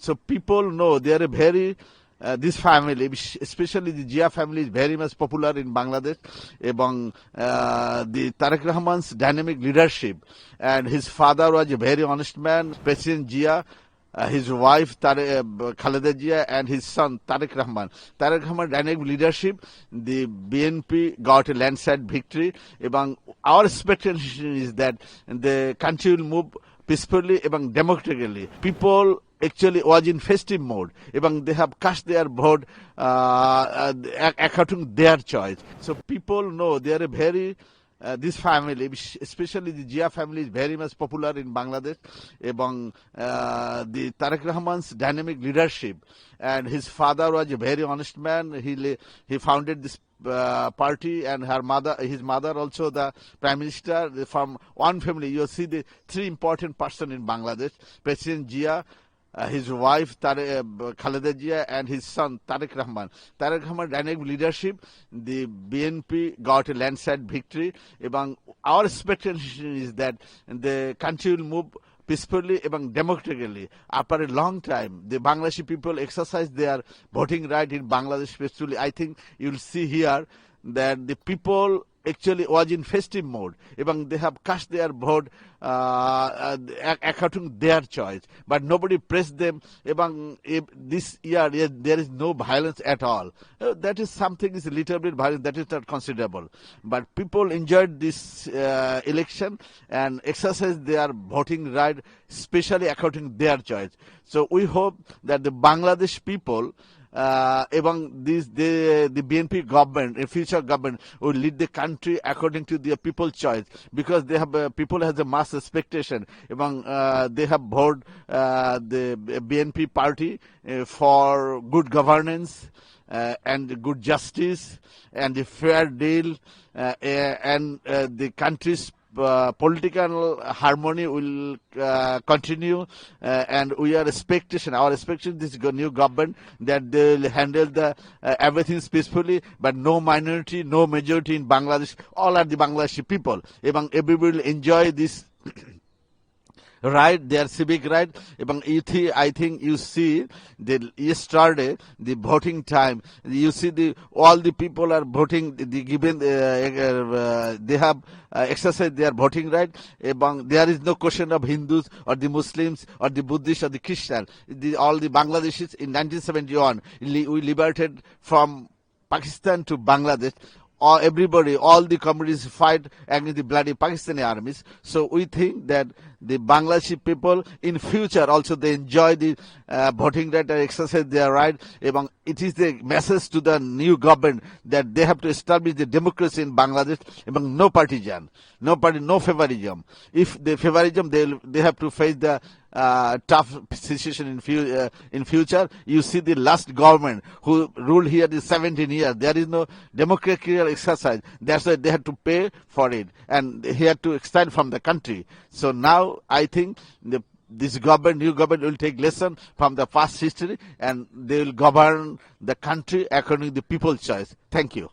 So people know they are a very this family, especially the Jia family, is very much popular in Bangladesh. Ebong the Tariq Rahman's dynamic leadership, and his father was a very honest man, President Jia. His wife Khaleda Jia and his son Tariq Rahman. Tariq Rahman dynamic leadership, the BNP got a landslide victory. Ebong our expectation is that the country will move peacefully and democratically. People actually was in festive mode and they have cast their vote according to their choice. So people know they are a very this family, especially the Jia family, is very much popular in Bangladesh. Ebong the Tariq Rahman's dynamic leadership, and his father was a very honest man. He founded this party, and his mother also the prime minister. From one family, you see the three important person in Bangladesh: President Jia, his wife Khaleda Jia and his son Tariq Rahman. Tariq Rahman dynamic leadership, the BNP got a landslide victory. Ebong our expectation is that the country will move peacefully and democratically. After a long time, the Bangladeshi people exercise their voting right in Bangladesh. Especially, I think you'll see here that the people actually was in festive mode and they have cast their vote according to their choice, but nobody pressed them. This year there is no violence at all. That is something is a little bit violent, that is not considerable, but people enjoyed this election and exercised their voting right, especially according to their choice. So we hope that the Bangladesh people among the BNP government, a future government, will lead the country according to their people's choice, because they have people has a mass expectation. They have voted the BNP party for good governance and good justice and a fair deal, and the country's political harmony will continue, and our expectation this new government that they will handle the everything peacefully, but no minority, no majority in Bangladesh. All are the Bangladeshi people. Everybody will enjoy this right, their civic right. I think you see yesterday the voting time. You see all the people are voting. They have exercised their voting right. There is no question of Hindus or the Muslims or the Buddhists or the Christians. All the Bangladeshis in 1971 we liberated from Pakistan to Bangladesh. Everybody, all the communities fight against the bloody Pakistani armies. So we think that the Bangladeshi people in future also they enjoy the voting right and exercise their right. It is the message to the new government that they have to establish the democracy in Bangladesh. No partisan, no party, no favorism. If they favorism, they have to face the tough situation in future. You see the last government who ruled here is 17 years. There is no democratic exercise. That's why they had to pay for it, and he had to extend from the country. So now I think this new government will take lesson from the past history, and they will govern the country according to the people's choice. Thank you.